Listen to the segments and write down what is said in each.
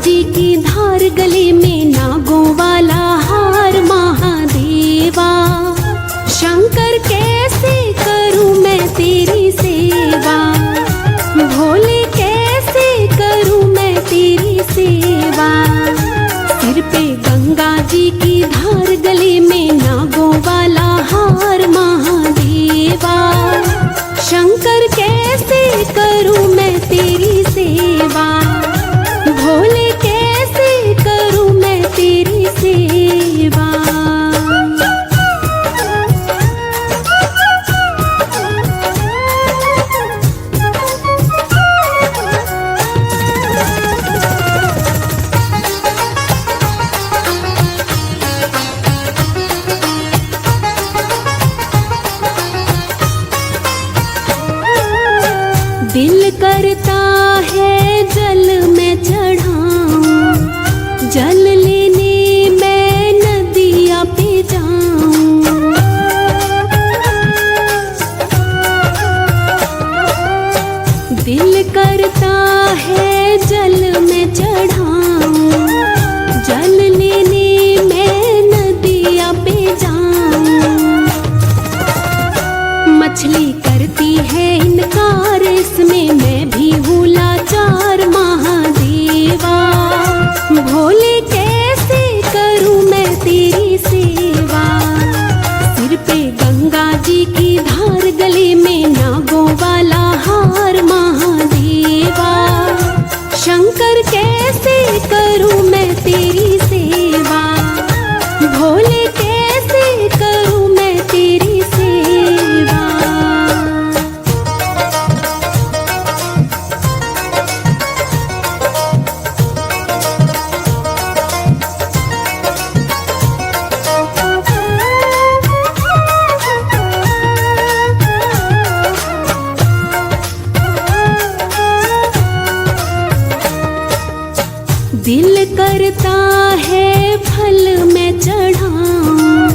जी की धार, गले में नागों वाला हार महादेवा। शंकर कैसे करूं मैं तेरी सेवा, भोले कैसे करूं मैं तेरी सेवा। सिर पे गंगा जी की धार, गले में नागों वाला हार महादेवा। शंकर कैसे करूं मैं तेरी सेवा, भोले कैसे करूं मैं तेरी सेवा। दिल करता है जल में चढ़ाऊं, जल लेने मैं नदिया पे जाऊं। दिल करता है जल में चढ़ाऊं, जल लेने मैं नदिया पे जाऊं। मछली करती है इनकार, इसमें मैं भी हूँ लाचार महादेवा। भोले कैसे करूँ मैं तेरी सेवा। सिर पे गंगा जी की धार, गले में नागों वाला हार महादेवा। शंकर कैसे करूँ मैं तेरी सेवा, भोले कैसे करूँ मैं तेरी सेवा। दिल करता है फल में चढ़ाऊं,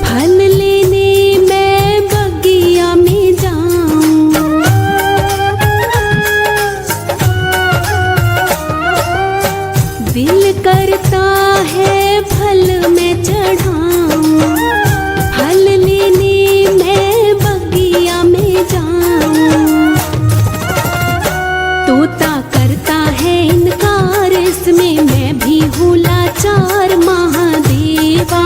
फल लेने मैं बगिया में जाऊं। दिल करता है फल में चढ़ाऊं, फल लेने मैं बगिया में जाऊं। तोता करता है इनकार, इसमें मैं भी हूँ लाचार महादेवा।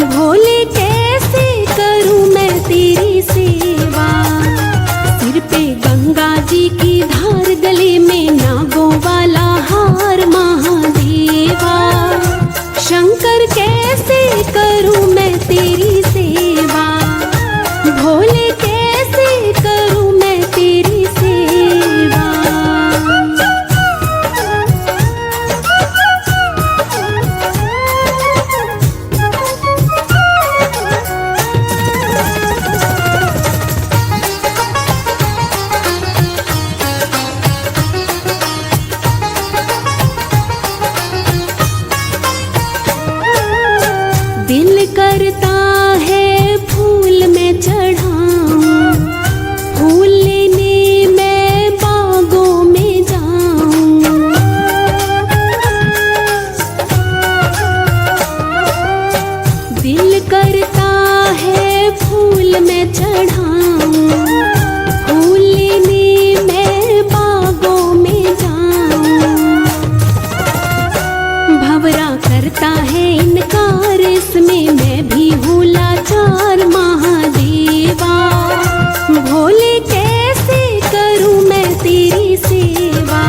भोले कैसे करूँ मैं तेरी सेवा। सिर पे गंगा जी की धार, गले में नागों वाला हार महादेवा। शंकर कैसे करूँ मैं तेरी सेवा, भोले कैसे करूँ मैं तेरी सेवा। दिल करता है फूल में चढ़ाऊं, फूल लेने मैं बागों में जाऊं। दिल करता है फूल में चढ़ाऊं, फूल लेने मैं बागों में जाऊं। भंवरा करता है इनकार, इसमें मैं भी हूँ लाचार महादेवा। भोले कैसे करूँ मैं तेरी सेवा।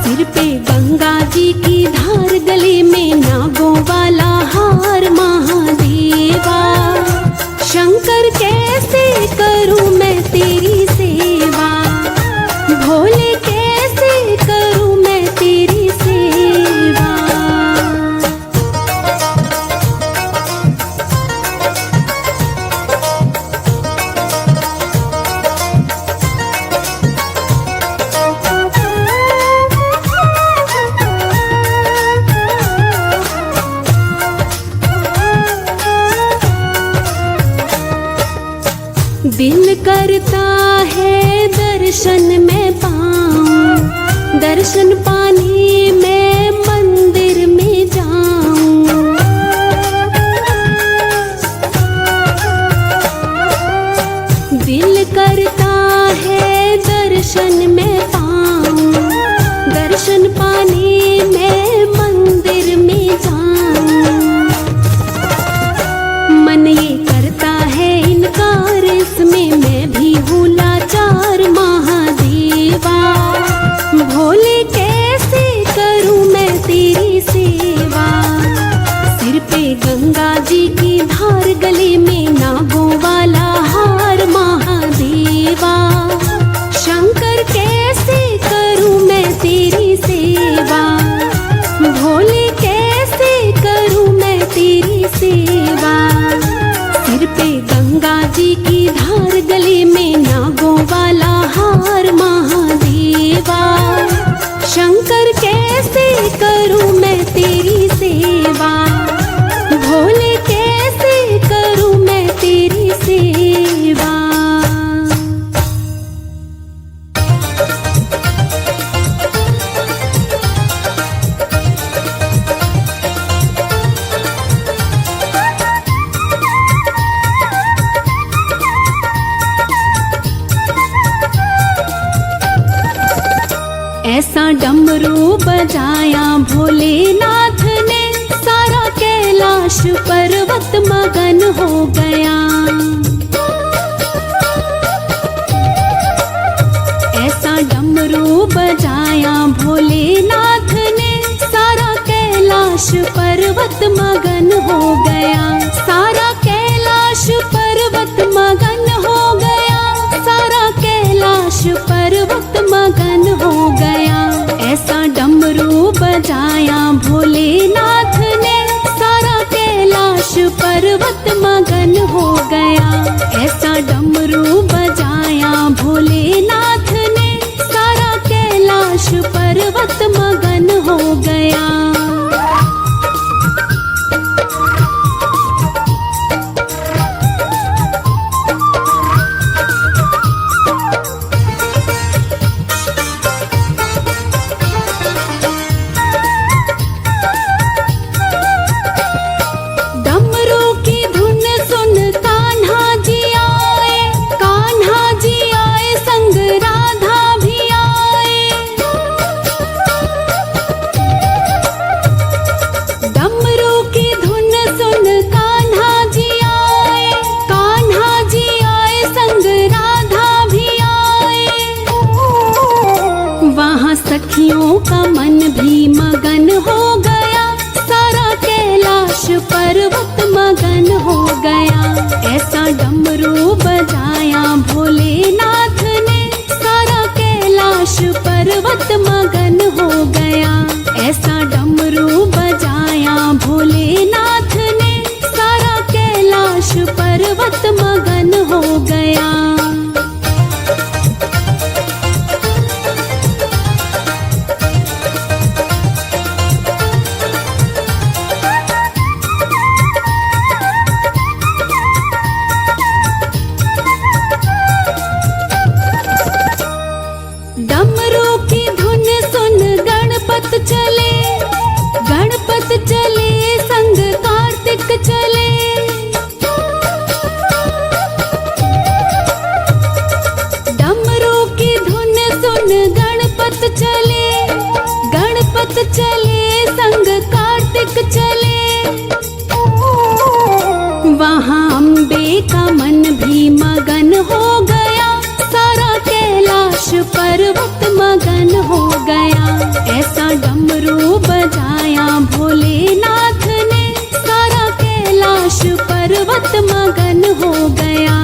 सिर पे गंगा जी की धार, गले में नागों वाला हार महादेवा। शंकर कैसे करूँ मैं तेरी सेवा, भोले कैसे करूँ मैं तेरी सेवा। दिल करता है दर्शन में पाऊं, दर्शन पाने मैं मंदिर में जाऊं। दिल करता है दर्शन में पाऊं, दर्शन पाने मैं मंदिर में जाऊं। मन ये करता है इनकार, इसमें मैं भी हूँ लाचार महादेवा। भोले कैसे करूँ मैं तेरी सेवा, सिर पे गंगा जी की धार, गले में नागों वाला हार महादेवा। शंकर कैसे करूँ मैं तेरी सेवा, भोले कैसे करूँ मैं तेरी सेवा। सिर पे गंगा जी की धार, गले में नागों वाला हार महादेवा। शंकर कैसे करूँ मैं तेरी सेवा, भोले कैसे करूँ मैं तेरी सेवा। ऐसा डमरू बजाया भोलेनाथ ने, सारा कैलाश पर्वत मगन हो गया। ऐसा डमरू बजाया भोलेनाथ ने, सारा कैलाश पर्वत मगन हो गया। सारा कैलाश पर्वत मगन हो गया, सारा कैलाश पर्वत मगन हो गया। ऐसा डमरू बजाया भोलेनाथ ने, सारा कैलाश पर्वत मगन हो गया। ऐसा डमरू बजाया भोलेनाथ ने, सारा कैलाश पर्वत मगन हो गया। सखियों का मन भी मगन हो गया, सारा कैलाश पर्वत मगन हो गया। ऐसा डमरू बजाया भोलेनाथ ने, सारा कैलाश पर्वत मगन हो गया। ऐसा डमरू बजाया भोलेनाथ ने, सारा कैलाश पर्वत मगन हो गया। डमरू की धुन सुन गणपत चले, गणपत चले संग कार्तिक चले। डमरू की धुन सुन गणपत चले, गणपत चले संग कार्तिक चले। वहाँ अम्बे का मन भी मगन हो गया, सारा कैलाश पर्वत मगन हो गया। ऐसा डमरू बजाया भोलेनाथ ने, सारा कैलाश पर्वत मगन हो गया।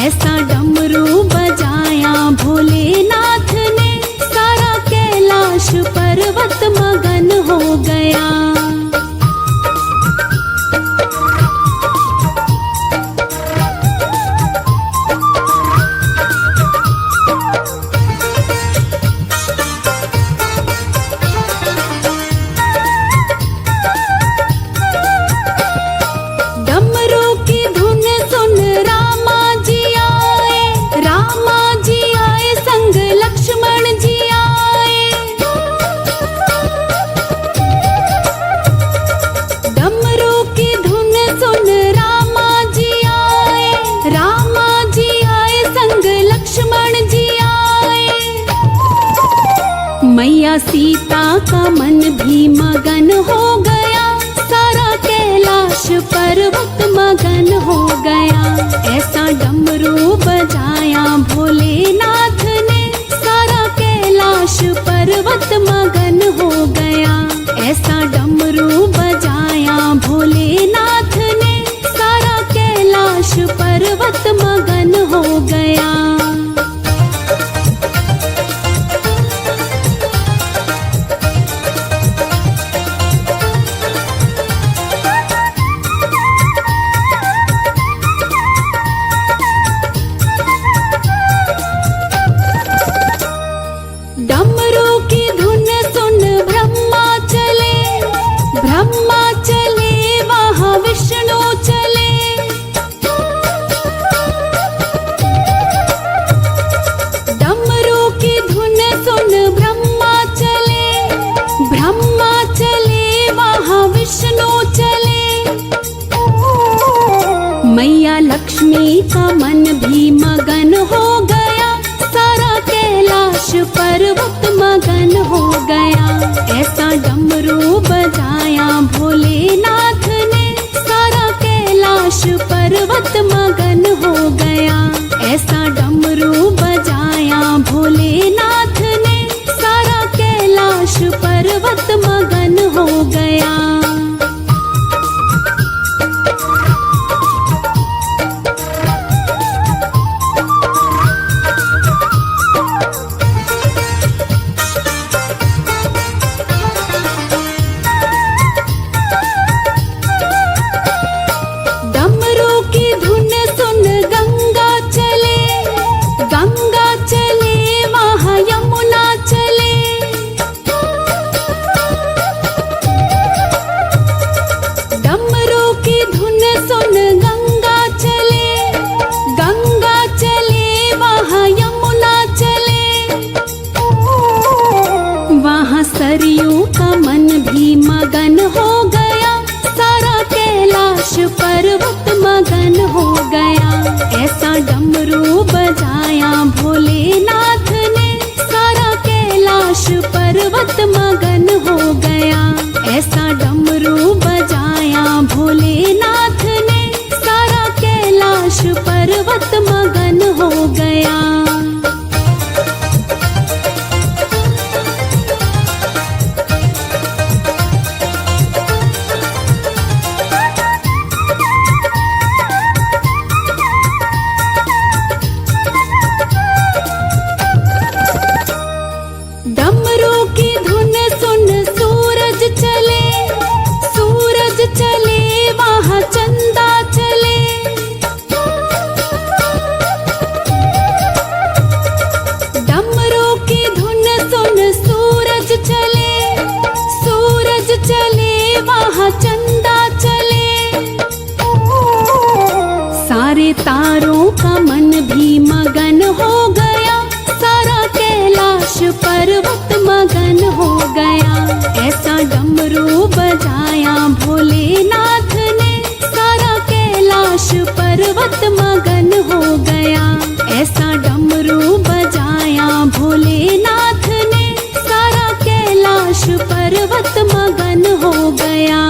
ऐसा डमरू बजाया भोलेनाथ ने, सारा कैलाश पर्वत मगन हो गया। डमरू की धुन सुन रामा जी आए, सीता का मन भी मगन हो गया, सारा कैलाश पर्वत मगन हो गया। ऐसा डमरू बजाया भोलेनाथ ने, सारा कैलाश पर्वत मगन हो गया। ऐसा डमरू बजाया भोलेनाथ ने, सारा कैलाश पर्वत मगन हो गया। डमरू की धुन सुन ब्रह्मा चले, ब्रह्मा चले वहाँ विष्णु चले। डमरू की धुन सुन ब्रह्मा चले, ब्रह्मा चले वहाँ विष्णु चले। मैया लक्ष्मी का मन भी मगन हो गया, सारा कैलाश पर्वत मगन हो गया। ऐसा डमरू बजाया भोलेनाथ ने, सारा कैलाश पर्वत मगन हो गया। ऐसा डमरू बजाया भोलेनाथ ने, सारा कैलाश पर्वत मगन हो गया। डमरू की धुन सुन गंगा चले, गंगा चले वहाँ यमुना चले। डमरू की धुन सुन गंगा चले, गंगा चले वहाँ यमुना चले। वहाँ सरयू का मन भी मगन हो गया, सारा कैलाश पर्वत मगन हो गया। ऐसा डमरू बजाया भोलेनाथ ने, सारा कैलाश पर्वत मगन हो गया। ऐसा डमरू बजाया भोलेनाथ ने, सारा कैलाश पर्वत मगन हो गया। डमरू की धुन सुन सूरज चले, सूरज चले वहाँ चंदा चले। डमरू की धुन सुन सूरज चले, सूरज चले वहाँ चंदा चले। सारे तारों का मन भी मगन हो गया, सारा कैलाश पर्वत मगन हो गया। ऐसा डमरू बजाया भोलेनाथ ने, सारा कैलाश पर्वत मगन हो गया। ऐसा डमरू बजाया भोलेनाथ ने, सारा कैलाश पर्वत मगन हो गया।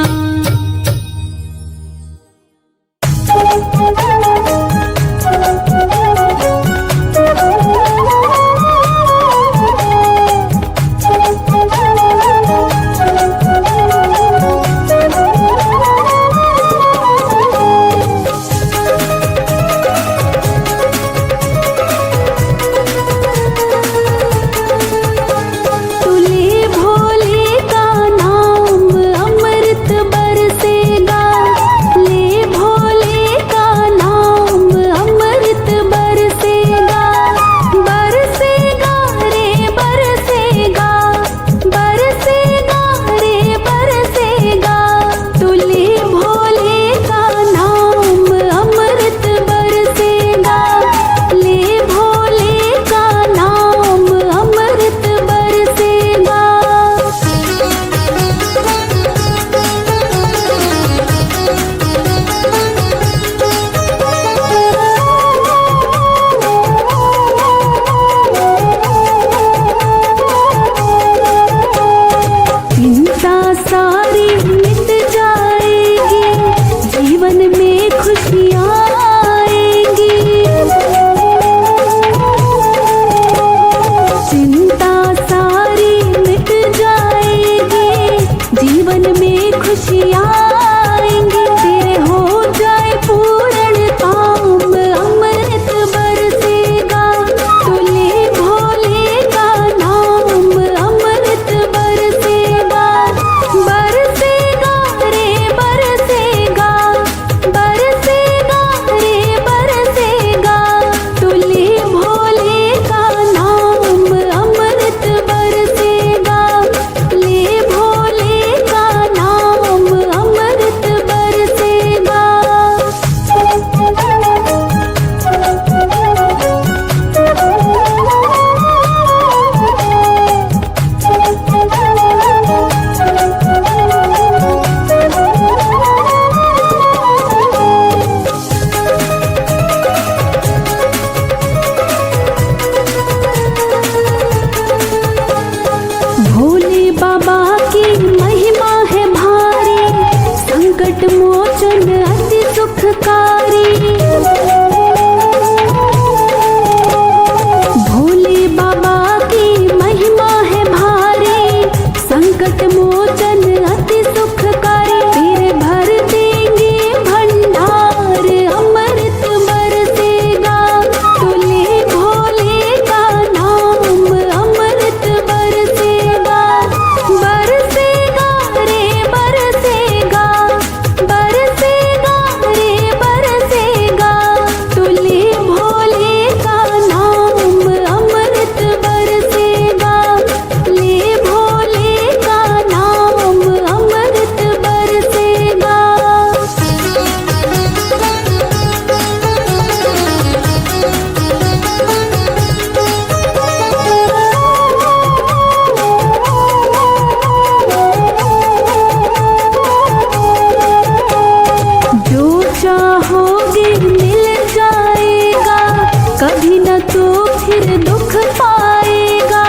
फिर दुख पाएगा।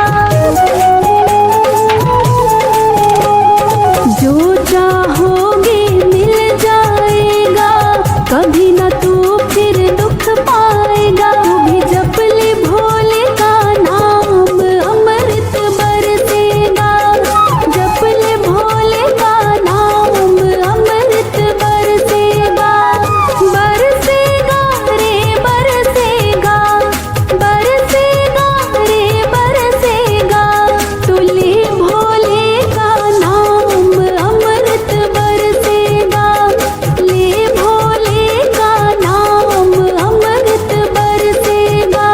जो चाहोगे मिल जाएगा, कभी ना तू फिर दुख पाएगा। तू भी जप ले भोले का नाम, अमृत बरसेगा। जप ले भोले का नाम, अमृत बरसेगा। बरसेगा रे बरसेगा, बरसेगा रे बरसेगा। तू ले भोले का नाम, अमृत बरसेगा। ले भोले का नाम, अमृत बरसेगा।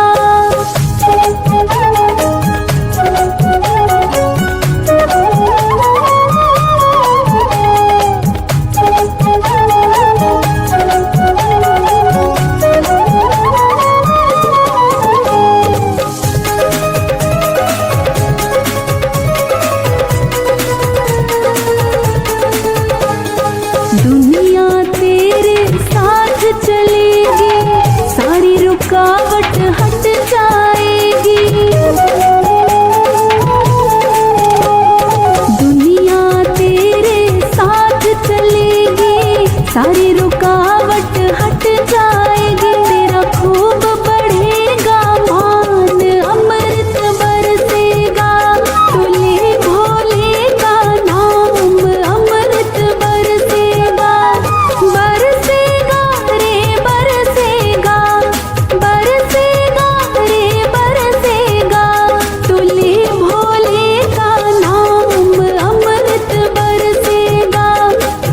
दुनिया तेरे साथ चलेगी, सारी रुकावट हट जाएगी। दुनिया तेरे साथ चलेगी, सारी रुकावट हट जाएगी। तेरा खूब बढ़ेगा मान, अमृत बरसेगा। तू ले भोले का नाम, अमृत बरसेगा। बरसेगा रे बरसेगा, बरसेगा रे बरसेगा। तू ले भोले का नाम, अमृत बरसेगा।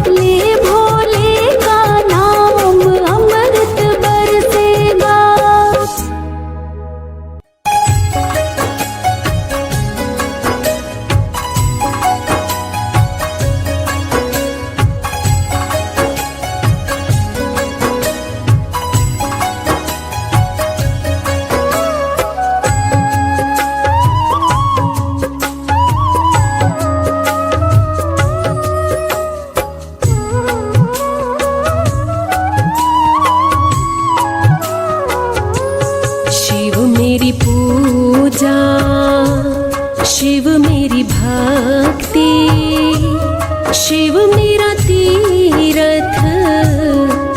ले भोले का नाम, अमृत बरसेगा। शिव मेरी पूजा, शिव मेरी भक्ति, शिव मेरा तीरथ,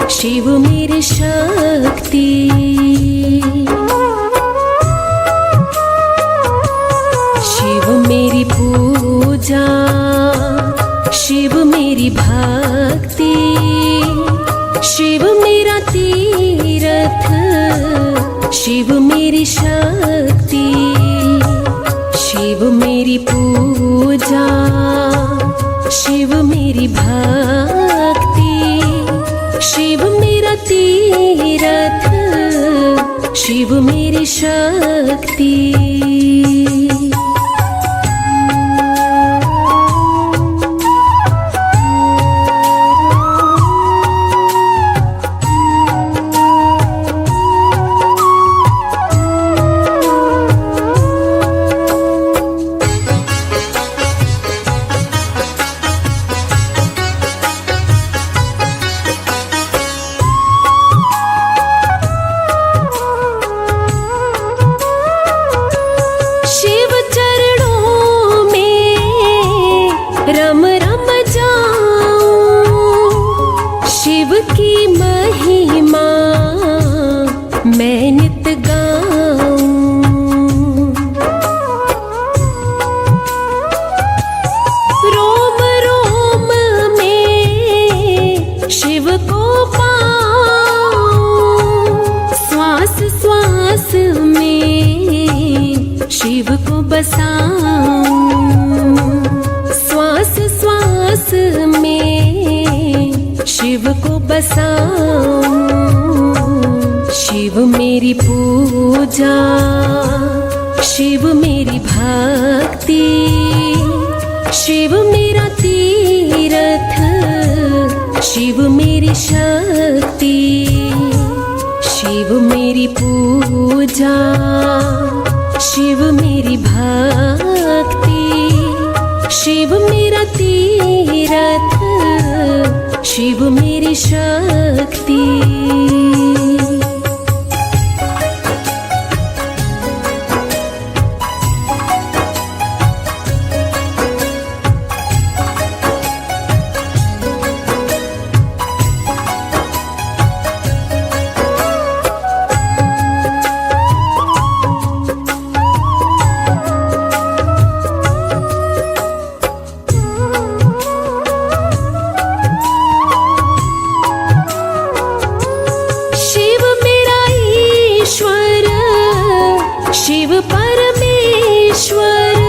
शिव मेरी शक्ति। शिव मेरी पूजा, शिव मेरी भक्ति, शिव मेरा तीरथ, शिव मेरी शक्ति। शिव मेरी पूजा, शिव मेरी भक्ति, शिव मेरा तीरथ, शिव मेरी शक्ति। शिव चरणों में रम रम जाऊं, शिव की महिमा मैं नित गाऊं। रोम रोम में शिव को पाऊं, श्वास श्वास में शिव को बसाऊं। श्वास श्वास में शिव को बसाऊं। शिव मेरी पूजा, शिव मेरी भक्ति, शिव मेरा तीरथ, शिव मेरी शक्ति। शिव मेरी पूजा, शिव मेरी भक्ति, शिव मेरा तीरथ, शिव मेरी शक्ति। शिव परमेश्वर,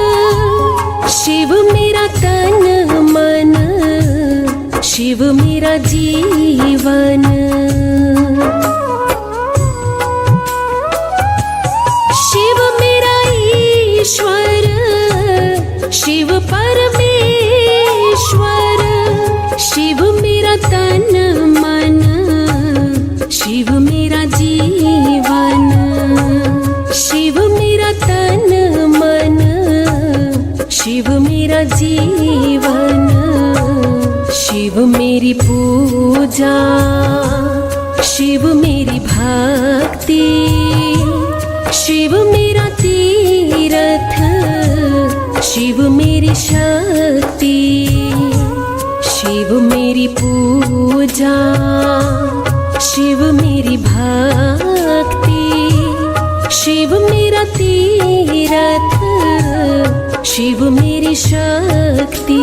शिव मेरा तन मन, शिव मेरा जीवन। शिव मेरा ईश्वर, शिव परमेश्वर, शिव मेरा तन मन, शिव मेरा जीवन। शिव मेरा तन मन, शिव मेरा जीवन। शिव मेरी पूजा, शिव मेरी भक्ति, शिव मेरा तीर्थ, शिव मेरी शक्ति। शिव मेरी पूजा, शिव मेरी भक्ति, शिव मेरा तीर्थ, शिव मेरी शक्ति।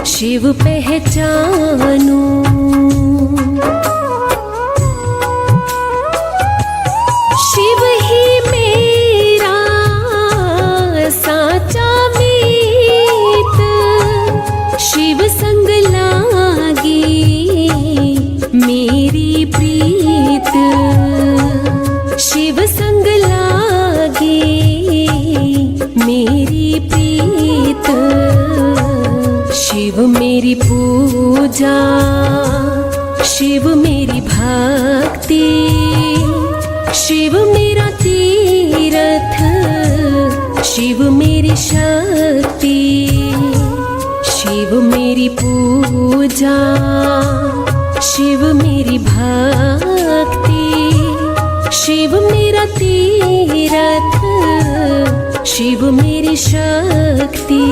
शिव पहचानू, शिव ही मेरा साचा मीत, शिव संग लागी मेरी प्रीत। शिव संग लागी मेरी प्रीत। शिव मेरी पूजा, शिव मेरी भक्ति, शिव मेरा तीर्थ, शिव मेरी शक्ति। शिव मेरी पूजा, शिव मेरी भक्ति, शिव मेरा तीर्थ, शिव मेरी शक्ति।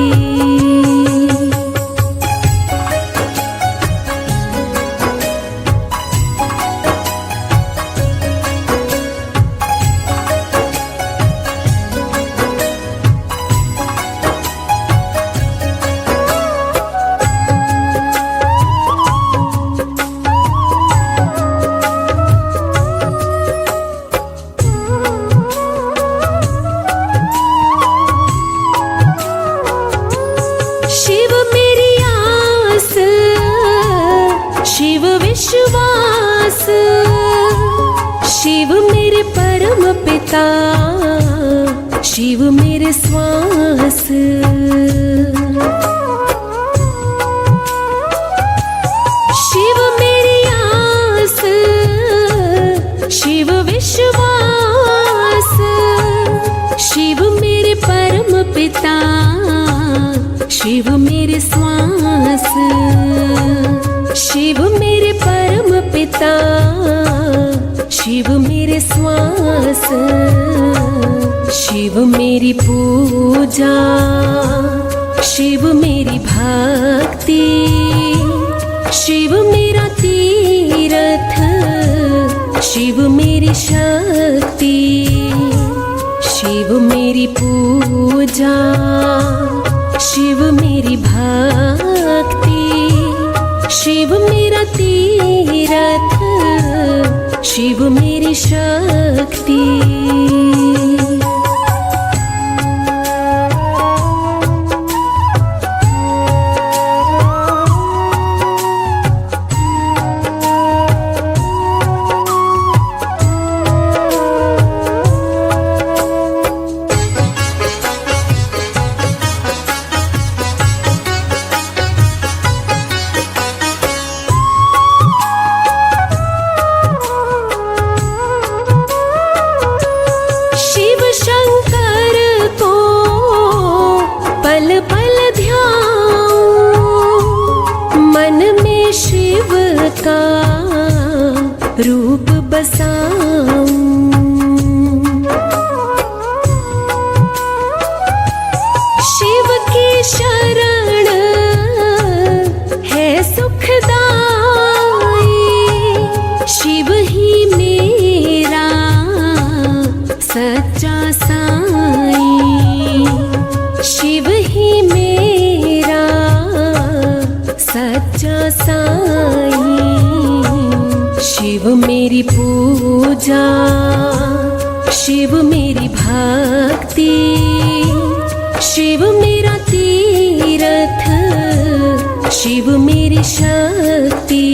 शिव विश्वास, शिव मेरे परम पिता, शिव मेरे श्वास। शिव मेरी आस, शिव विश्वास, शिव मेरे परम पिता, शिव मेरे श्वास। शिव मेरे परम पिता, शिव मेरे श्वास। शिव मेरी पूजा, शिव मेरी भक्ति, शिव मेरा तीर्थ, शिव मेरी शक्ति। शिव मेरी पूजा, शिव मेरी भक्ति, शिव मेरा तीर्थ, शिव मेरी शक्ति। मन में शिव का रूप बसाऊं। शिव की शरण है सुखदाई, शिव ही मेरा सच्चा साईं, शिव ही मेरा सच्चा साईं। शिव मेरी पूजा, शिव मेरी भक्ति, शिव मेरा तीरथ, शिव मेरी शक्ति।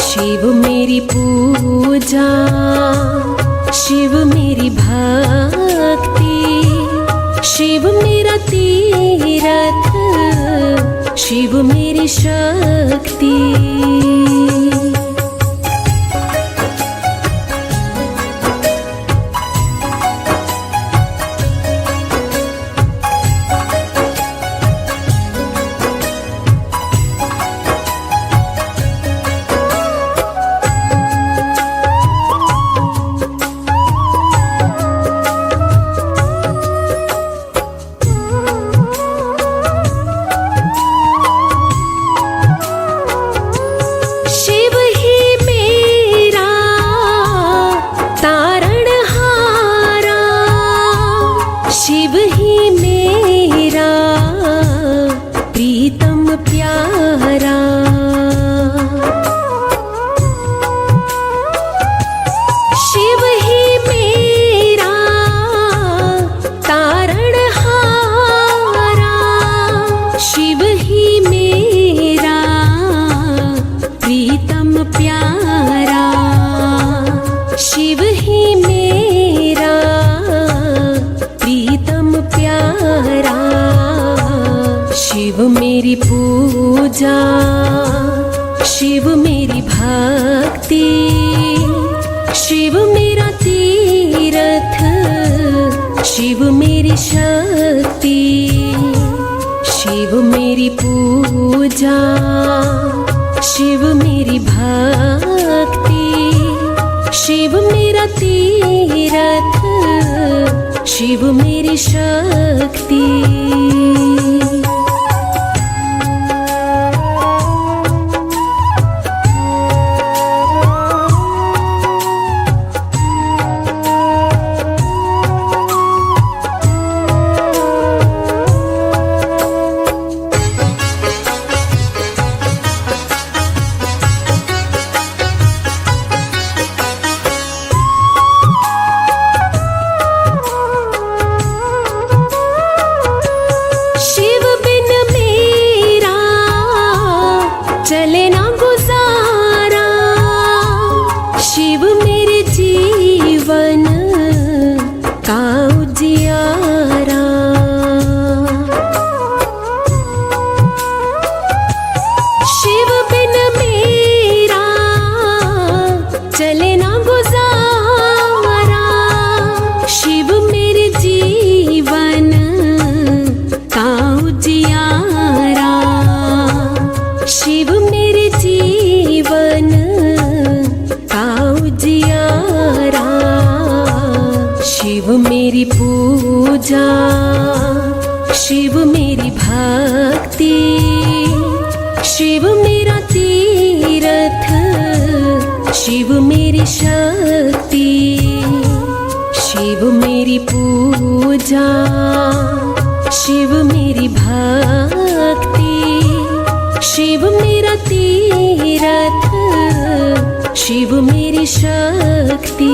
शिव मेरी पूजा, शिव मेरी भक्ति, शिव मेरा तीरथ, शिव मेरी शक्ति। शिव ही मेरा प्रीतम प्यारा, शिव ही मेरा तारणहारा, शिव ही मेरा प्रीतम प्यारा, शिव ही मेरा प्रीतम प्यारा। शिव मेरी पूजा, शिव मेरी भक्ति, शिव मेरा तीरथ, शिव मेरी शक्ति। शिव मेरी पूजा, शिव मेरी भक्ति, शिव मेरा तीरथ, शिव मेरी शक्ति। चले ना गुजारा, शिव मेरे जीवन का उजियारा। शिव बिन मेरा चले ना गुजारा, शिव मेरे जीवन का उजियारा। शिव मेरे जीवन का उजियारा। शिव मेरी पूजा, शिव मेरी भक्ति, शिव मेरा तीरथ, शिव मेरी शक्ति। शिव मेरी पूजा, शिव मेरी भक्ति, शिव मेरा तीरथ, शिव मेरी शक्ति।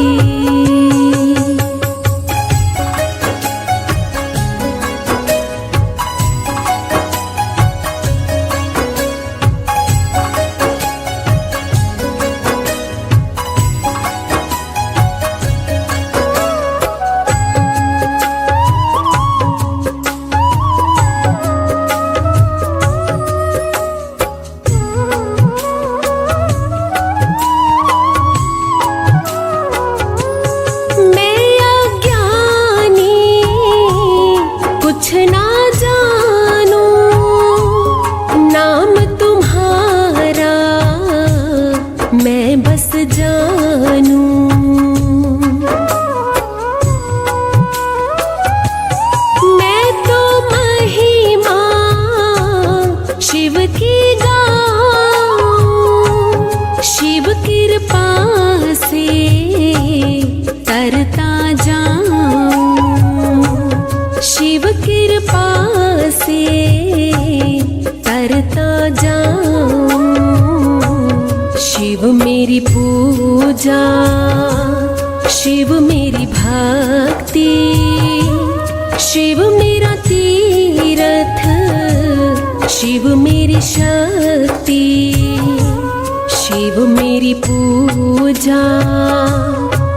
की गाऊं, शिव कृपा से तरता जाऊं, शिव कृपा से तरता जाऊं। शिव मेरी पूजा, शिव मेरी भक्ति, शिव मेरा तीर्थ, शिव मेरी शक्ति। शिव मेरी पूजा,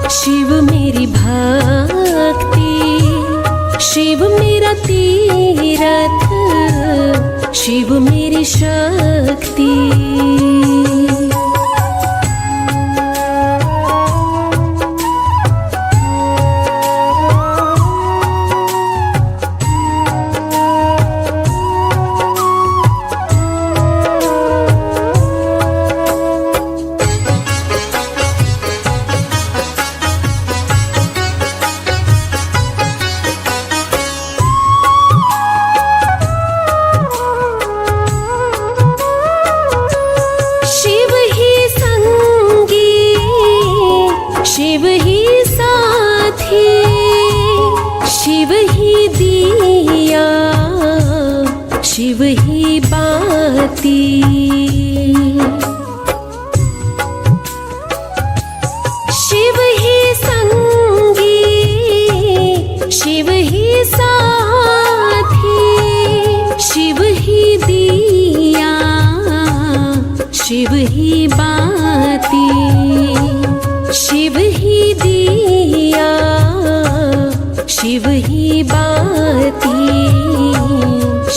शिव मेरी भक्ति, शिव मेरा तीर्थ, शिव मेरी शक्ति। शिव ही संगी, शिव ही साथी, शिव ही दिया, शिव ही बाती। शिव ही संगी, शिव ही साथी, शिव ही दिया, शिव ही बाती। शिव ही दिया, शिव ही बाती।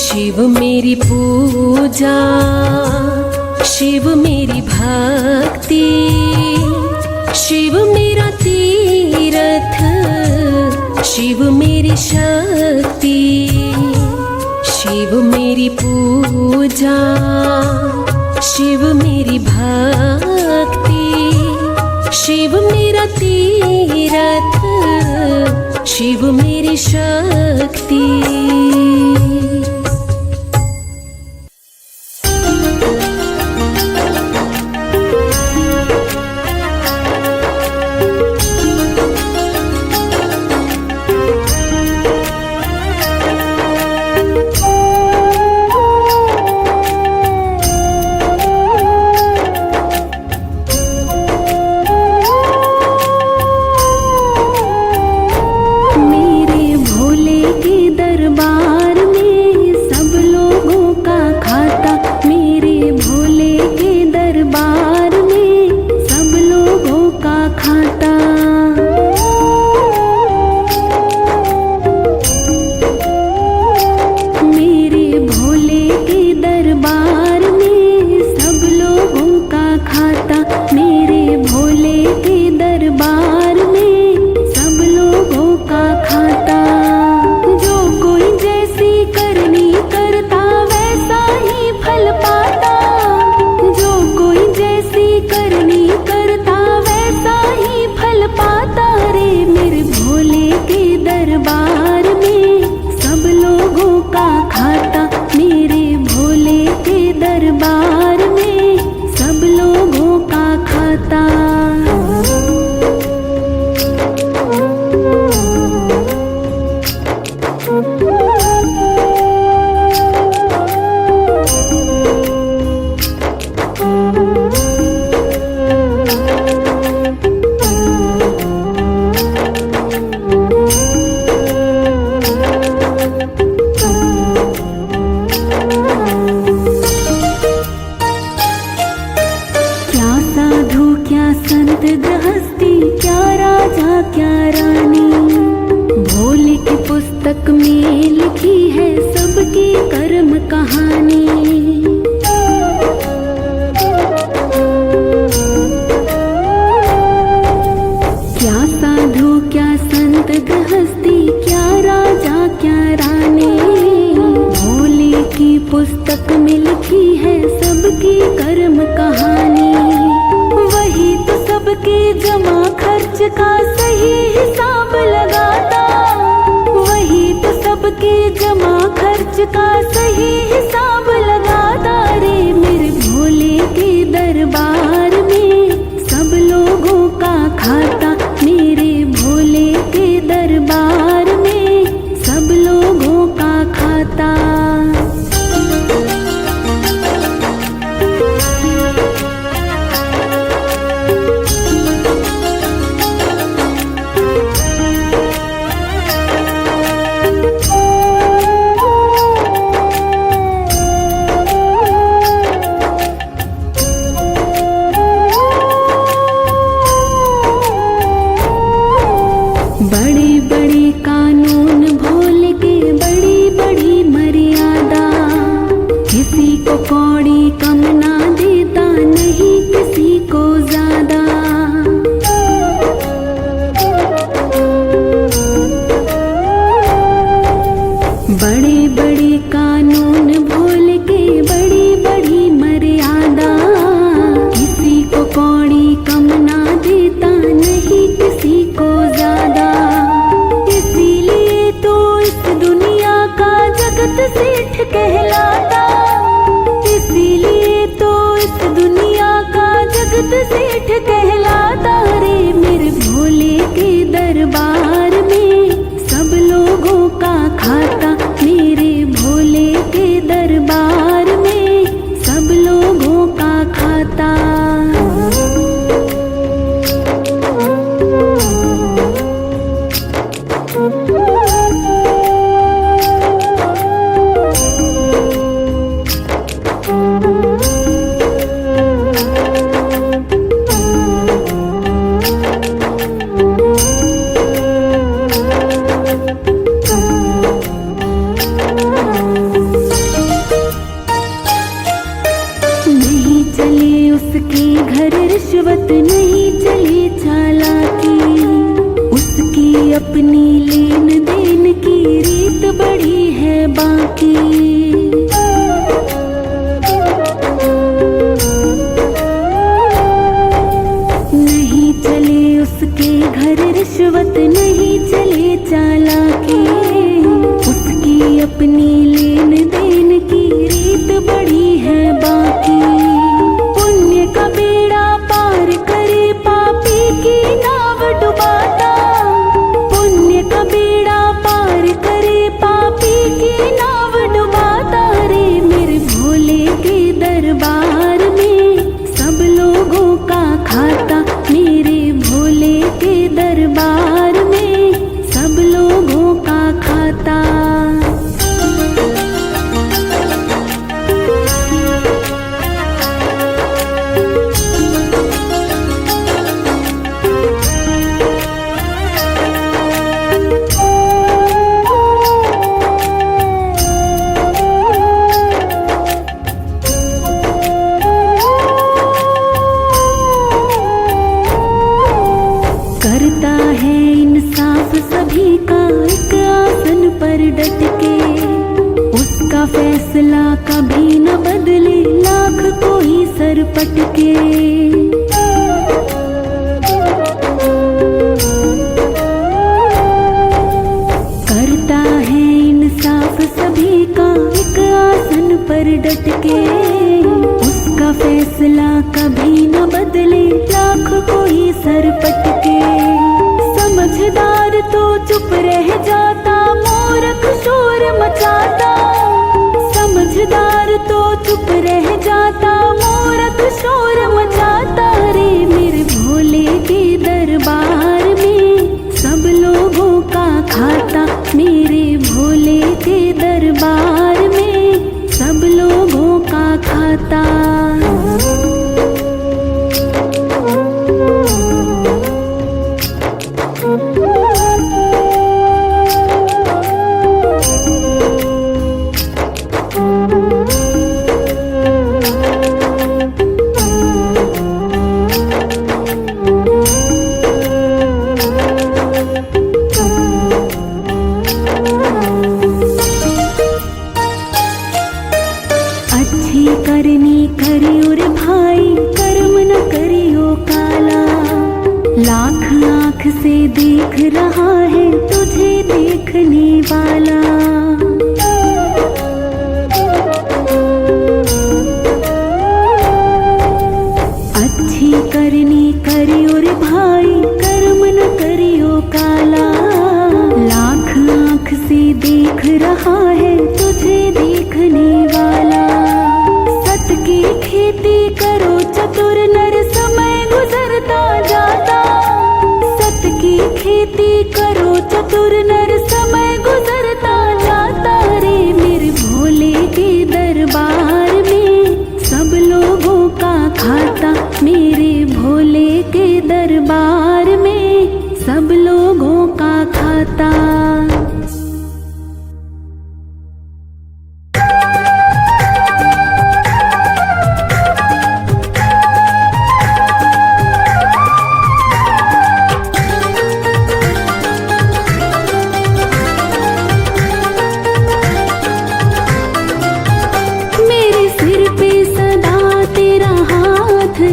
शिव मेरी पूजा, शिव मेरी भक्ति, शिव मेरा तीर्थ, शिव मेरी शक्ति। शिव मेरी पूजा, शिव मेरी भक्ति, शिव मेरा तीर्थ, शिव मेरी शक्ति। का सही हिसाब लगाता रे। को कौड़ी कम ना देता, नहीं किसी को ज्यादा। बड़े बड़े कानून भूल के बड़ी बड़ी मर्यादा, किसी को कौड़ी कम ना देता, नहीं किसी को ज्यादा। इसीलिए तो इस दुनिया का जगत सेठ कहलाता, इसीलिए तो इस दुनिया का जगत सेठ कहलाता। रे मेरे भोले के दरबार में सब लोगों का खाता, मेरे भोले के दरबार में सब लोगों का खाता। रिश्वत नहीं चली चालाकी, उसकी अपनी लेन देन की रीत बड़ी है बाकी। नहीं चले उसके घर रिश्वत, नहीं चले चालाकी, उसकी अपनी लेन देन की रीत बड़ी है बाकी। पुण्य का बेड़ा पार करे पापी की नाव डुबाता, पुण्य का बेड़ा पार करे पापी की नाव डुबाता। रे मेरे भोले के दरबार में सब लोगों का खाता, मेरे भोले के दरबार में सब लोगों का खाता। करता है इंसाफ सभी का एक आसन पर डट के, उसका फैसला कभी न बदले लाख कोई सर पटके। करता है इंसाफ सभी का एक आसन पर डट के, उसका फैसला कभी न बदले लाख कोई सर पटके। समझदार तो चुप रह जाता, मूर्ख शोर मचाता, समझदार तो चुप रह जाता, मूर्ख शोर मचाता। रे मेरे भोले के दरबार में सब लोगों का खाता, मेरे भोले के दरबार में सब लोगों का खाता। अच्छी करनी करियो रे भाई, कर्म न करियो काला। लाख आँख से देख रहा है तुझे देखने वाला। अच्छी करनी करियो रे भाई, कर्म न करियो काला। लाख आँख से देख रहा है तुझे देखने वाला। सत की खेती करो चतुर नर, समय गुजरता जाता। सत की खेती करो चतुर नर, समय गुजरता जाता। रे मेरे भोले के दरबार में सब लोगों का खाता, मेरे भोले के दरबार में सब लोगों का खाता।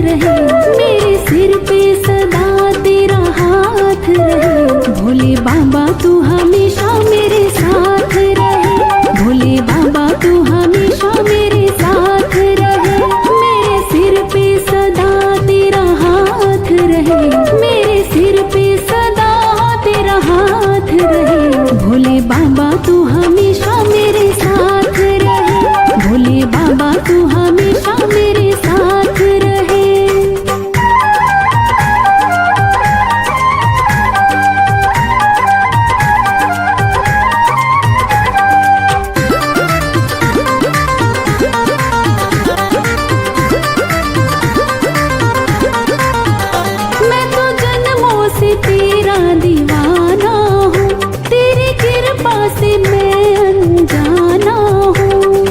रहे, मेरे सिर पे सदा तेरा हाथ रहे। भोले बाबा तू हमेशा मेरे साथ रहे, भोले बाबा तू हमेशा मेरे साथ रहे। मेरे सिर पे सदा तेरा हाथ रहे, मेरे सिर पे सदा तेरा हाथ रहे। भोले बाबा तू हमेशा मेरे साथ रहे, भोले बाबा तू हमेशा मेरे साथ रहे। मैं तो जन्मों से तेरा दीवाना हूँ, तेरी कृपा से मैं अनजाना हूँ।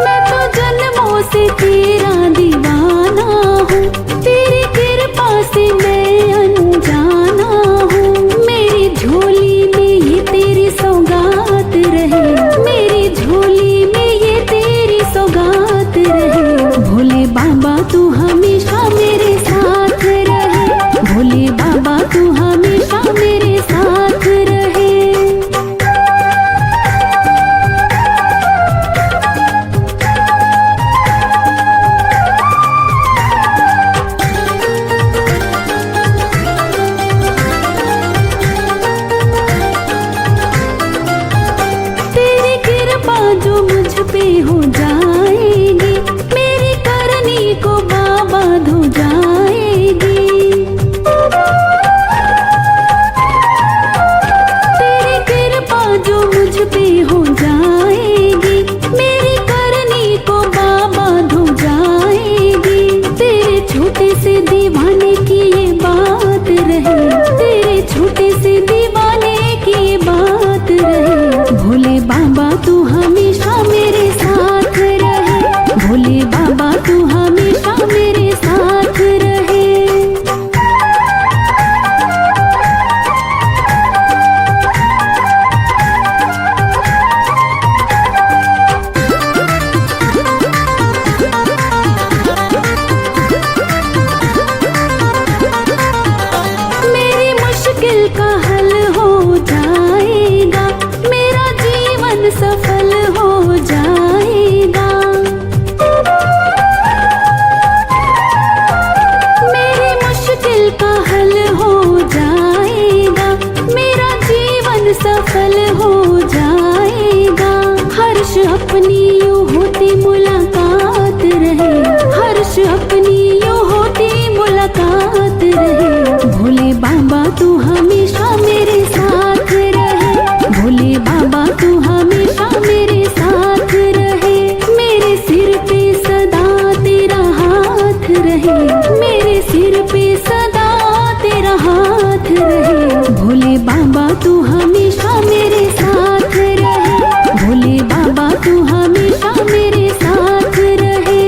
मैं तो जन्मों से तेरा दीवाना हूँ, तेरी कृपा से मैं अनजाना हूँ। मेरी झोली में ये तेरी सौगात रहे, मेरी झोली में ये तेरी सौगात रहे। भोले बाबा तू हमेशा मेरे साथ रहे, भोले बाबा तू हमेशा मेरे साथ रहे। तेरी कृपा जो मुझ पे हो जाएगी, मेरी करनी को बाबा धो जाएगी। तेरी कृपा जो मुझ पे हो जाएगी, मेरी करनी को बाबा धो जाएगी। तेरे छोटे से दीवाने की ये बात रहे, तेरे छोटे से दीवाने की ये बात रहे। भोले बाबा तू हमेशा मेरे साथ रहे, भोले बाबा तू हमेशा मेरे साथ रहे। मेरी मुश्किल का हल हो जाएगा, मेरा जीवन सफल हो जाएगा। मेरी मुश्किल का हल हो जाएगा, मेरा जीवन सफल हो जाएगा। हर्ष अपनी यूं होती मुलाकात रहे, हर्ष अपनी यूं होती मुलाकात रहे। भोले बाबा तू हमेशा मेरे साथ रहे, भोले बाबा तू हमेशा मेरे साथ रहे। मेरे सिर पे सदा तेरा हाथ रहे, मेरे सिर पे सदा तेरा हाथ रहे। भोले बाबा तू हमेशा मेरे साथ रहे, भोले बाबा तू हमेशा मेरे साथ रहे।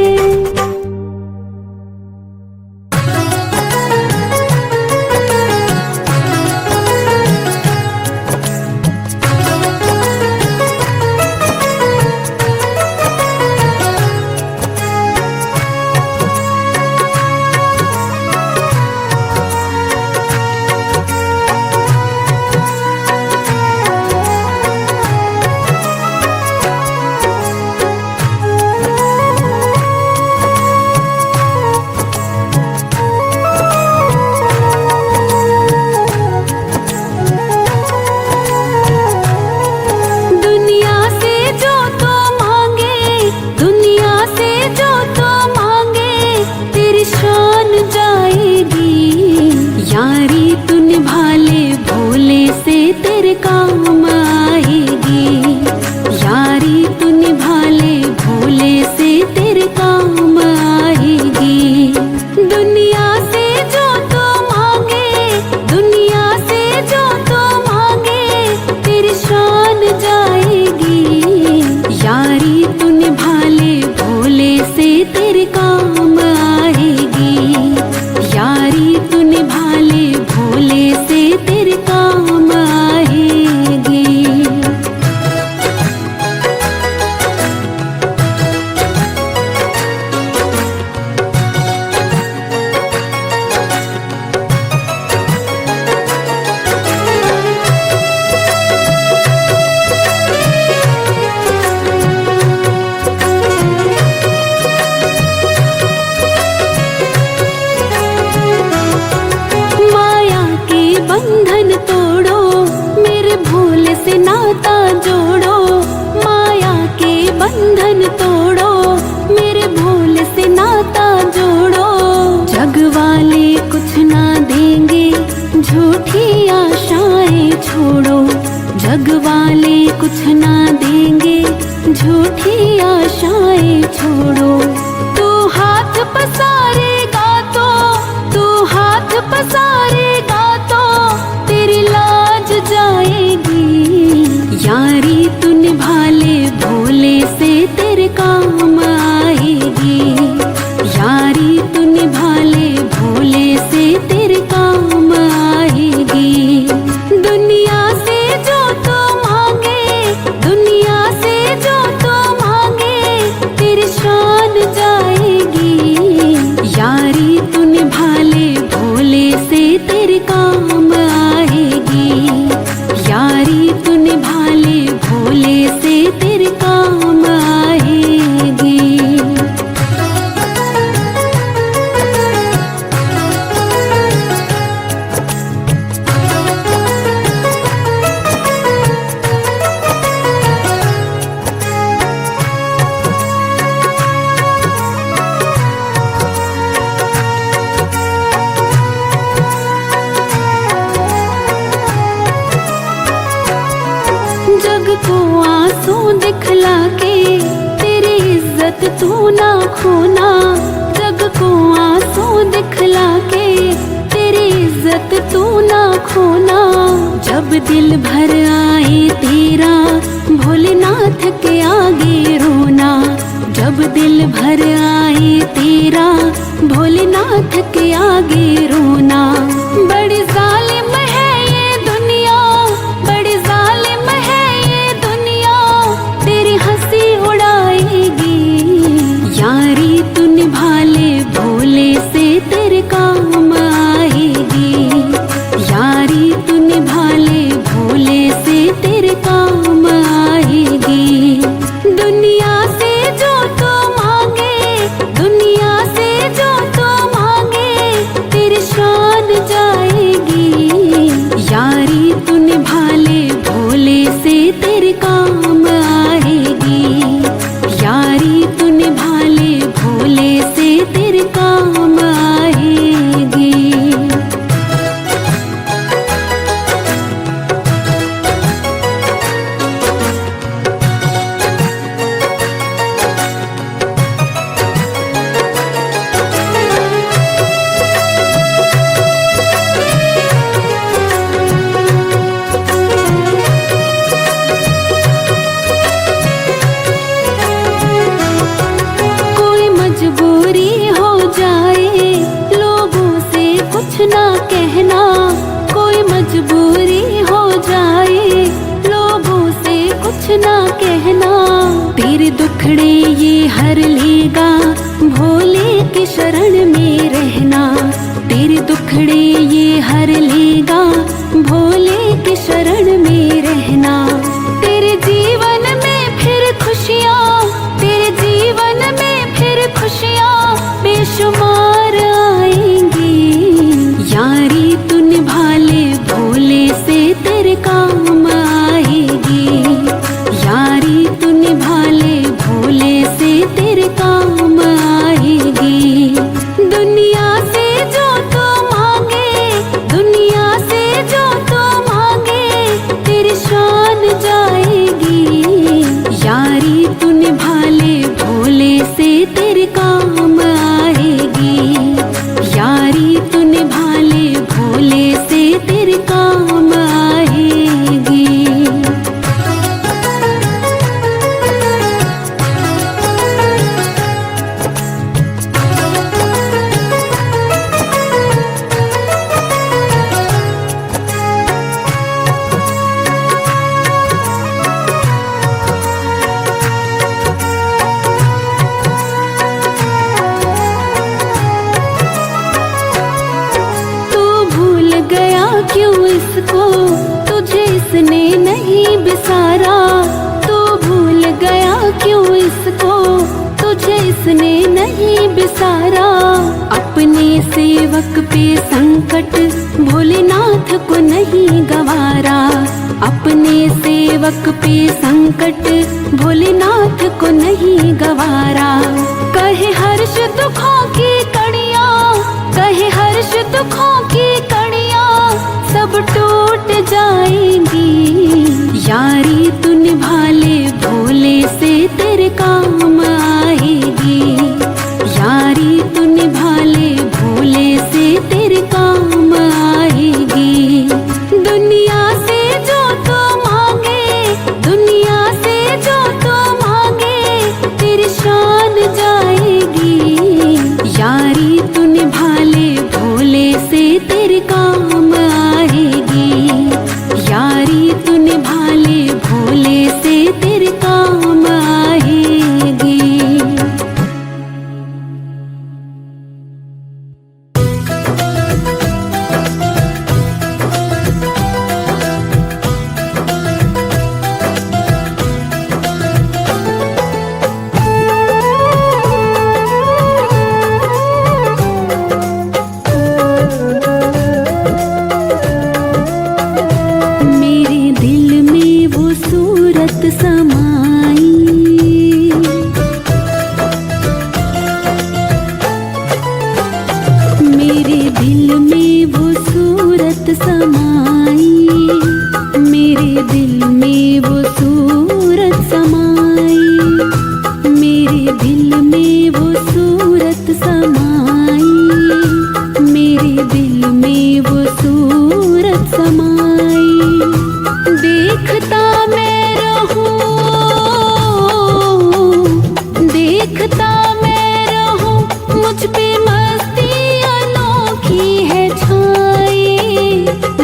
नाता जोड़ो, माया के बंधन तोड़ो, मेरे भोले से नाता जोड़ो। जग वाले कुछ ना देंगे, झूठी आशाएं छोड़ो। जग वाले कुछ ना देंगे, झूठी आशाएं छोड़ो। तू हाथ पसारेगा तो, तू हाथ पसारेगा तो तेरी लाज जाएगी। यारी तू निभा ले भोले से तेरे काम आएगी। यारी तू निभा ले भोले से तेरे काम आएगी। दुनिया से जो तू मांगे, दुनिया से जो तू मांगे तेरी शान जाएगी। यारी तू निभा ले भोले से तेरे काम आएगी। यारी तू निभा ले भोले से तेरे काम आएगी। जग को आंसू दिखला के तेरी इज्जत तू ना खोना। जग को आंसू दिखला के तेरी इज्जत तू ना खोना। जब दिल भर आए तेरा भोलेनाथ के आगे रोना। जब दिल भर आए तेरा भोलेनाथ के आगे रोना। बड़ी जालिम है ये दुनिया, बड़ी जालिम है ये दुनिया, तेरी हंसी उड़ाएगी। यारी तू निभा ले भोले से तेरे काम आएगी। यारी तू निभा ले भोले से तेरे काम आएगी। दुनिया से जो तू मांगे, दुनिया से जो तू मांगे तेरी शान जाएगी। यारी तू निभा ले भोले से तेरे काम आएगी। यारी तू निभा ले भोले से तेरे काम आएगी। कोई मजबूरी हो जाए लोगों से कुछ ना कहना। कोई मजबूरी हो जाए लोगों से कुछ ना कहना। तेरे दुखड़े ये हर लेगा भोले के शरण में रहना। तेरे दुखड़े ये हर लेगा भोले के शरण में रहना। तेरे जीवन में फिर खुशियाँ, तेरे जीवन में फिर खुशियाँ बेशुमार आएंगी। यारी तू निभा ले भोले से तेरे काम आएगी। यारी तू निभा ले भोले से तेरे काम आएगी। दुनिया से जो तू मांगे, दुनिया से जो तू मांगे तेरी शान जाएगी। यारी तू निभा ले भोले से तेरे काम आएगी। यारी तू निभा ले भोले से तेरे काम आएगी। क्यों इसको, तुझे इसने नहीं बिसारा। तू भूल गया क्यों इसको, तुझे इसने नहीं बिसारा। अपने सेवक पे संकट भोलेनाथ को नहीं गवारा। अपने आए सेवक पे संकट, भोलेनाथ को नहीं गवारा। कहे हर्ष दुखों की कड़ियाँ, कहे हर्ष दुखों की कड़ियाँ सब टूट जाएंगी। यारी तू निभा ले भोले से तेरे काम आएगी। यारी तू निभा ले भोले से तेरे काम आएगी। दुनिया से जो तू मांगे, दुनिया से जो तू मांगे तेरी शान जाएगी। यारी तू निभा ले भोले से तेरे काम आएगी। यारी तू निभा ले भोले से तेरे काम आएगी। मेरे दिल में वो सूरत समाई, मेरे दिल में वो सूरत समाई, मेरे दिल में वो सूरत समाई, मेरे दिल में वो सूरत समाई, मेरे दिल में वो सूरत समाई। देखता मैं रहूं, देखता मैं रहूं, मुझ पे मस्ती अनोखी है छाई।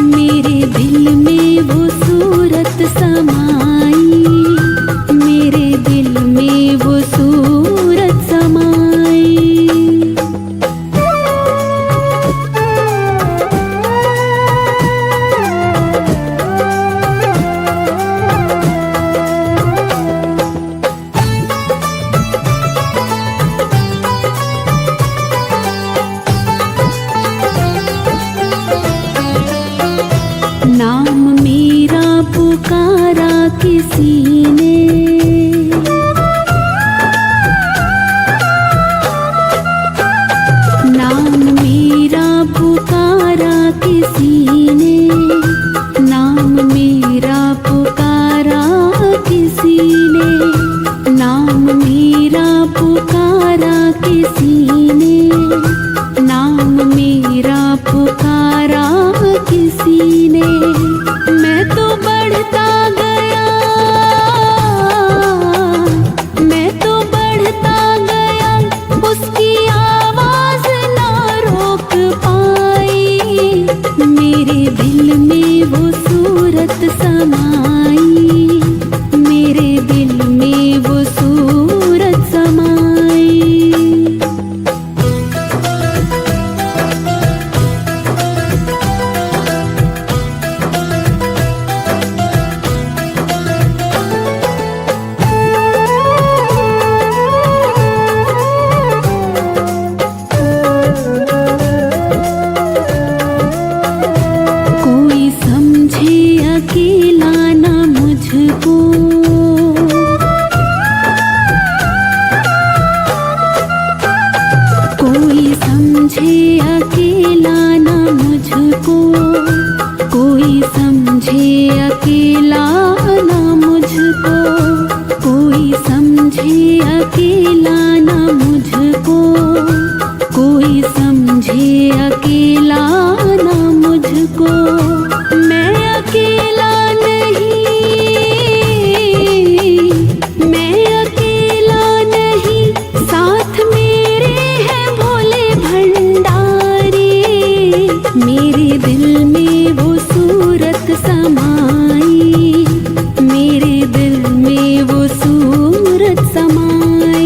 मेरे दिल में वो सूरत समाई, मेरे दिल में वो सूरत समाई। नाम मेरा पुकारा किसी ने, नाम मेरा पुकारा किसी ने, नाम मेरा पुकारा किसी ने, नाम मेरा पुकारा किसी ने, नाम मेरा पुकारा किसी ने। मैं तो बढ़ता गया, मैं तो बढ़ता गया, उसकी आवाज ना रोक पाई। मेरे दिल में वो सूरत समाई, मेरे दिल में वो सूरत समाई। कोई समझे अकेला ना मुझको, कोई समझे अकेला ना मुझको, कोई समझे अकेला ना मुझको, कोई समझे अकेला ना मुझको, कोई समझे अकेला ना मुझको। मैं अकेला नहीं, मैं अकेला नहीं, साथ मेरे हैं भोले भंडारी। मेरे दिल में वो सूरत समाई, मेरे दिल में वो सूरत समाई।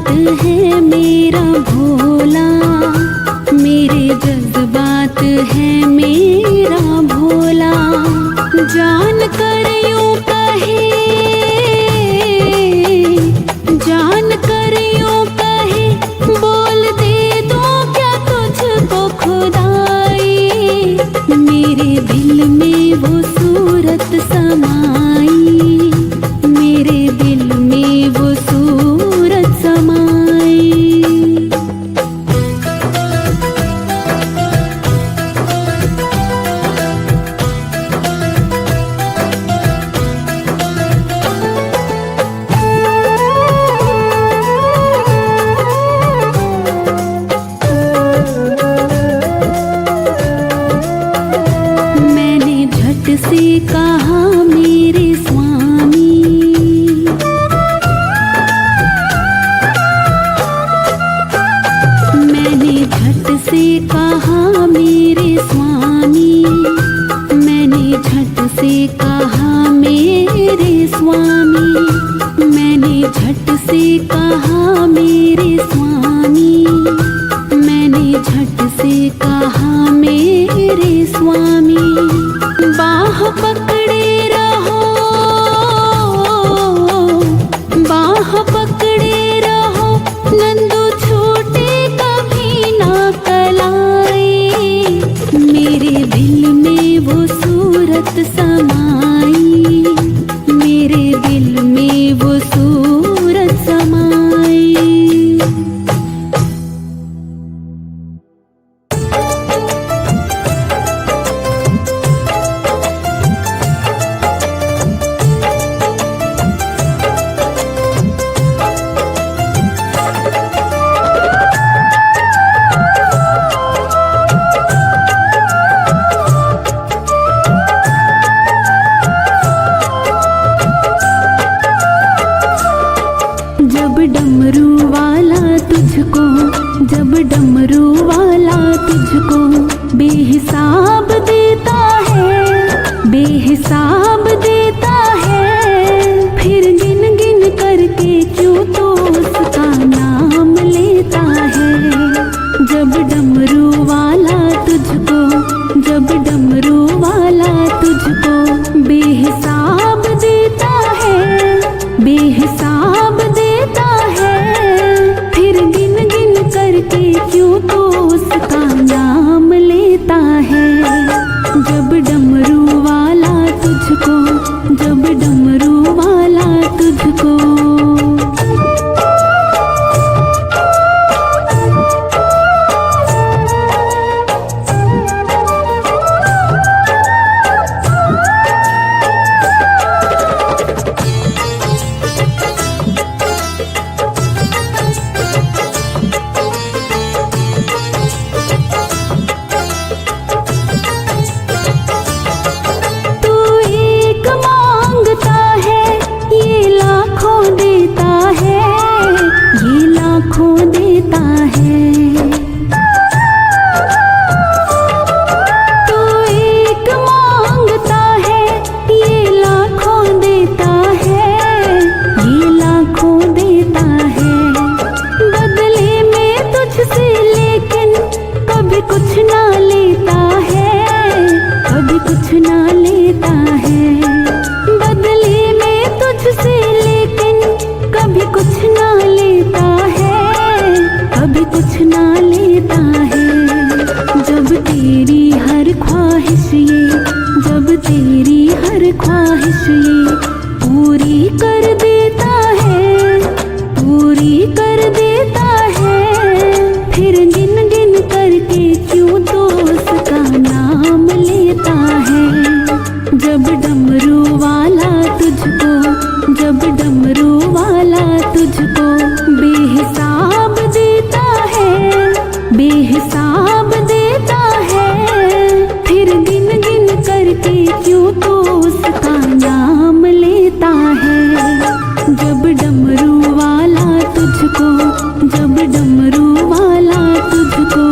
जज्बात है मेरा भोला, मेरे जज्बात है मेरा भोला। जान कर यूं कहे, जान कर यूं कहे, बोल दे दो क्या तुझको खुदाई। मेरे दिल में वो सूरत समाई, मेरे दिल में वो सूरत समाई। मैंने झट से कहा मेरे स्वामी, मैंने झट से कहा मेरे स्वामी, मैंने झट से कहा मेरे स्वामी, मैंने झट से कहा मेरे स्वामी, मैंने झट से कहा मेरे स्वामी। बाह पकड़े रहो, बाह पकड़े रहो, नंदू छूटे कभी ना कलाई। मेरे दिल में वो सूरत समाई, मेरे दिल में वो सूरत समाई। जब डमरू वाला तुझको, जब डमरू वाला तुझको बेहिसाब देता है, बेहिसाब देता है, फिर गिन गिन करके क्यों तो उसका नाम लेता है। जब डमरू वाला तुझको, जब डमरू वाला तुझको बेहिसाब देता है, बेहिसाब देता है, फिर गिन गिन करके क्यों तो उसका नाम लेता है। जब डमरू वाला तुझको, जब डमरू वाला तुझको ख्वाहिश ये पूरी कर देता है, पूरी कर देता है, फिर गिन गिन करके क्यों तो उसका नाम लेता है। जब डमरू वाला तुझको, जब डमरू वाला तुझको बेहिसाब देता है, बेहिसाब देता है, फिर गिन गिन करके क्यों तो उसका नाम लेता है। जब डमरू वाला तुझको, जब डमरू वाला तुझको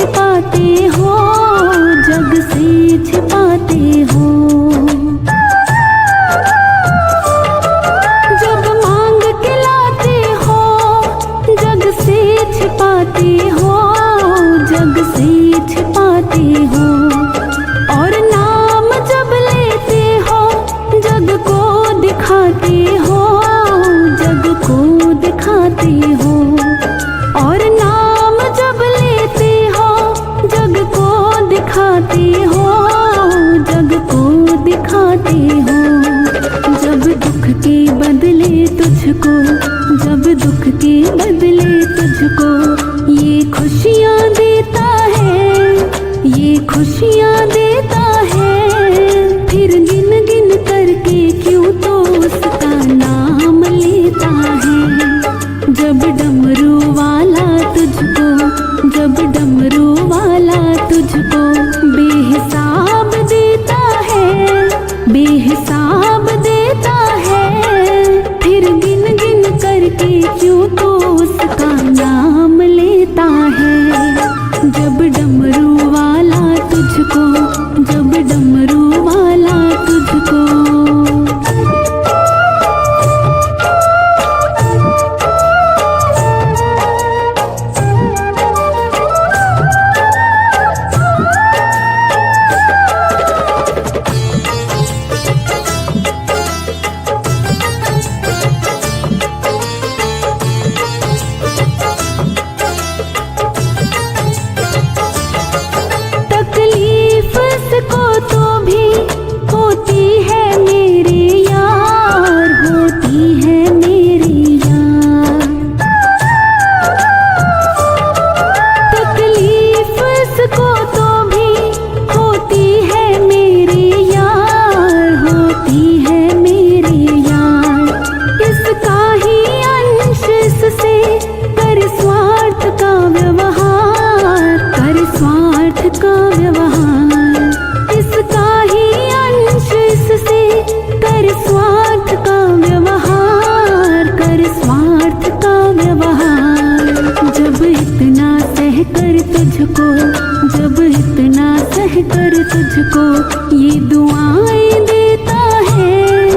छिपाते हो, जग से छिपाते हो। जब मांग के लाते हो, जग से छिपाते हो, जग से छिपाते हो। और नाम जब लेते हो, जग को दिखाते हो, जग को दिखाते हो। और नाम जब लेते हो, जग को दिखाते हो, जग को दिखाते हो। जब दुख के बदले तुझको, जब दुख के बदले तुझको ये खुशियाँ देता है, ये खुशियाँ देता है। फिर गिन गिन करके क्यों तो उसका नाम लेता है। जब डमरू वाला तुझको, जब डमरू वाला तुझको बेहिसाब देता है, बेहिसाब देता है। फिर गिन गिन करके क्यों तो उसका नाम लेता है। जब डमरू वाला तुझको, जब डमरू वाला तुझको। तकलीफ को तो भी होती है मेरे यार, होती है मेरे यार। तकलीफ को तो भी होती है मेरे यार, होती है मेरे यार। इसका ही अंश इससे कर स्वार्थ का व्यवहार, कर स्वार्थ का व्यवहार। इसका ही अंश इससे कर स्वार्थ का व्यवहार, कर स्वार्थ का व्यवहार। जब इतना सह कर तुझको, जब इतना सह कर तुझको ये दुआएं देता है,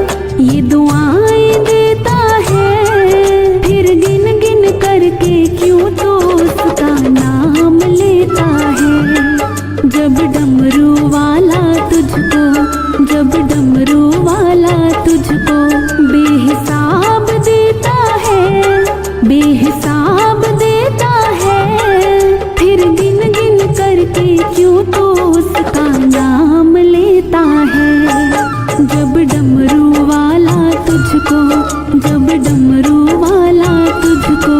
ये दुआएं देता है। फिर गिन गिन करके क्यों तो उसका नाम लेता है। जब डमरू वाला तुझको, जब डमरू वाला तुझको बेहिसाब देता है, बेहिसाब देता है। फिर गिन गिन करके क्यों तो उसका नाम लेता है। जब डमरू वाला तुझको, जब डमरू वाला तुझको।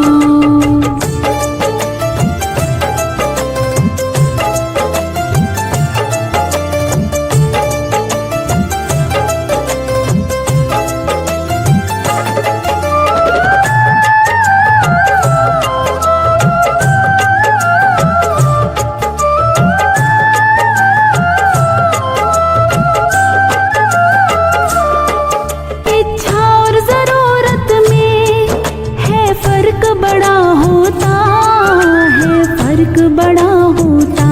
इच्छा और जरूरत में है फर्क बड़ा होता है, फर्क बड़ा होता।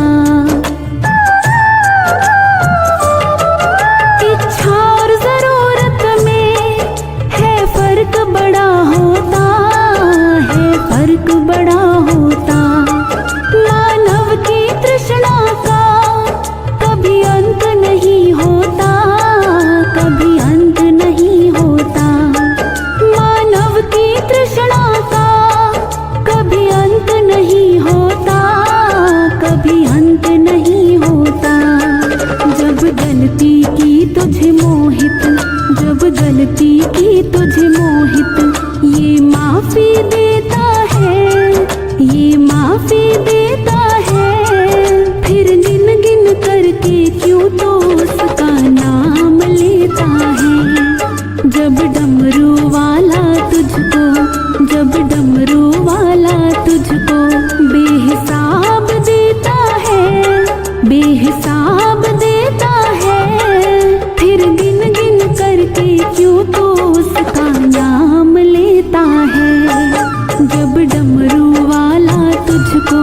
इच्छा और जरूरत में है फर्क बड़ा होता है, फर्क बड़ा होता। मानव की तृष्णा का कभी अंत नहीं होता, कभी अंत नहीं होता। मानव की तृष्णा का कभी अंत नहीं होता, कभी अंत नहीं होता। जब गलती की तुझे मोहित, जब गलती की तुझे मोहित ये माफी देता है, ये माफी देता है। फिर गिन गिन करके क्यों तो उसका नाम लेता है। जब डमरू वाला तुझको, जब डमरू वाला तुझको बेहिसाब देता है, बेहिसाब देता है। फिर गिन गिन करके क्यों तो उसका नाम लेता है। जब डमरू वाला तुझको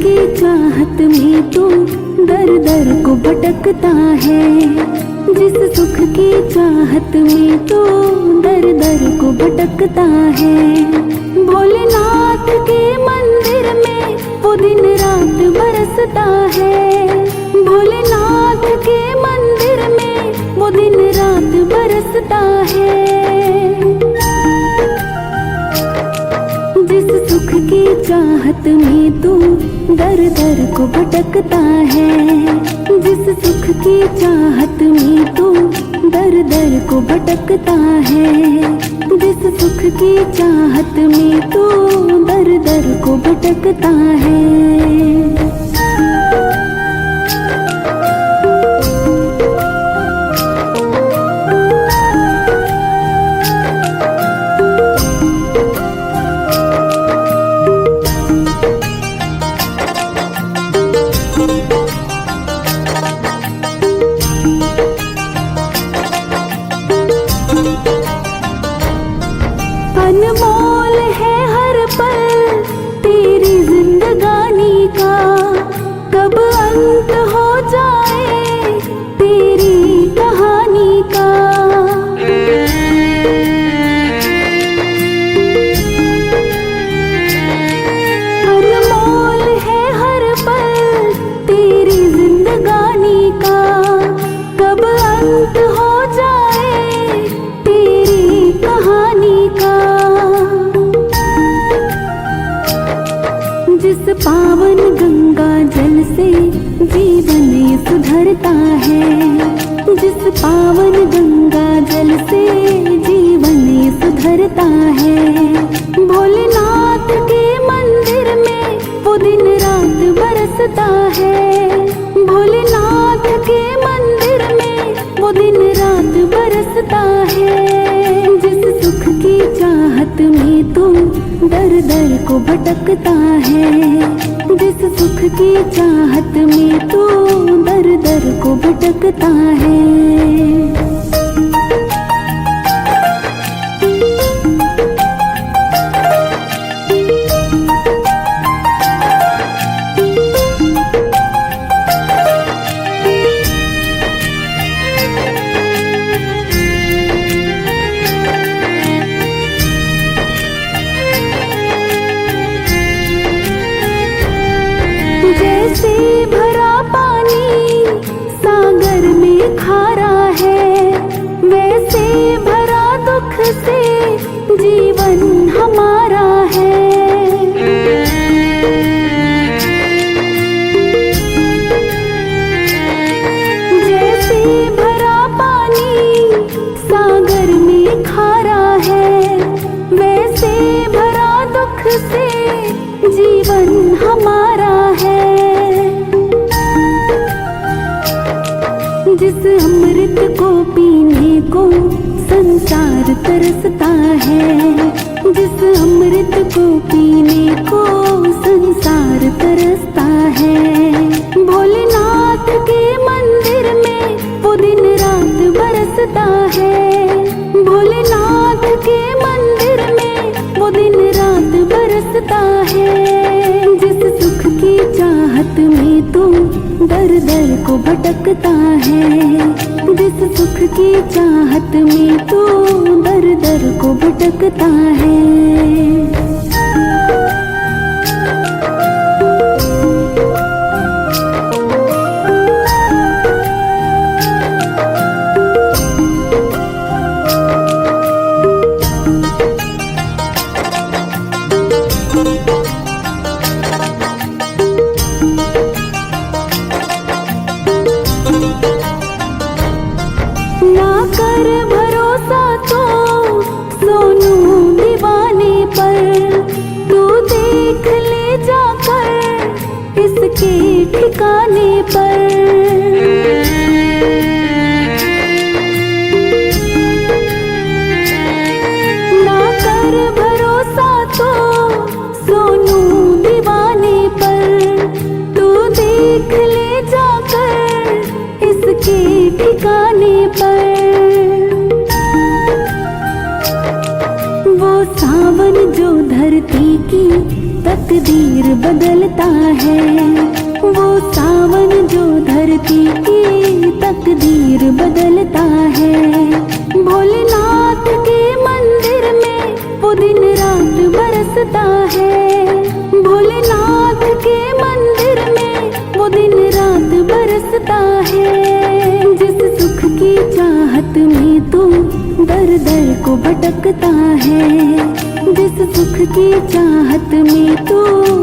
की चाहत में तू दर दर को भटकता है, जिस सुख की चाहत में तू दर दर को भटकता है। भोलेनाथ के मंदिर में वो दिन रात बरसता है, भोलेनाथ के मंदिर में वो दिन रात बरसता है। जिस सुख की चाहत में तू दर दर को भटकता है, जिस सुख की चाहत में तू दर दर को भटकता है, जिस सुख की चाहत में तू दर दर को भटकता है। अनमोल है हर पल तेरी जिंदगानी का, कब अंत हो जाए तेरी कहानी का। अनमोल है हर पल तेरी जिंदगानी का, कब अंत हो जाए तेरी कहानी का। जिस पावन गंगा जल से जीवन सुधरता है, जिस पावन गंगा जल से जीवन सुधरता है। भोलेनाथ के मंदिर में वो दिन रात बरसता है, भोलेनाथ के मंदिर में वो दिन रात बरसता है। जिस सुख की चाहत में तू दर दर को भटकता है, जिस सुख की चाहत में तू दर दर को भटकता है। जैसे भरा पानी सागर में खारा है, वैसे भरा दुख से जीवन हमारा है। जैसे भरा पानी सागर में खारा है, वैसे भरा दुख से जीवन हमारा है। जिस अमृत को पीने को संसार तरसता है, जिस अमृत को पीने को संसार तरसता है। भोलेनाथ के मंदिर में वो दिन रात बरसता है, भोलेनाथ के मंदिर में वो दिन रात बरसता है। जिस सुख की चाहत में तू दर दर को भटकता है, जिस सुख की चाहत में तू दर दर को भटकता है। ना कर भरोसा तो सोनू दीवाने पर, तू देख ले जाकर इसके ठिकाने पर। ना कर भरोसा तो सोनू दीवाने पर, तू देख ले जाकर इसके ठिकाने पर। वो सावन जो धरती की तकदीर बदलता है। वो सावन जो धरती की तकदीर बदलता है। भोलेनाथ के मंदिर में वो दिन रात बरसता है। भोलेनाथ के मंदिर में वो दिन रात बरसता है। जिस सुख की चाहत में तू दर दर को भटकता है। जिस सुख की चाहत में तू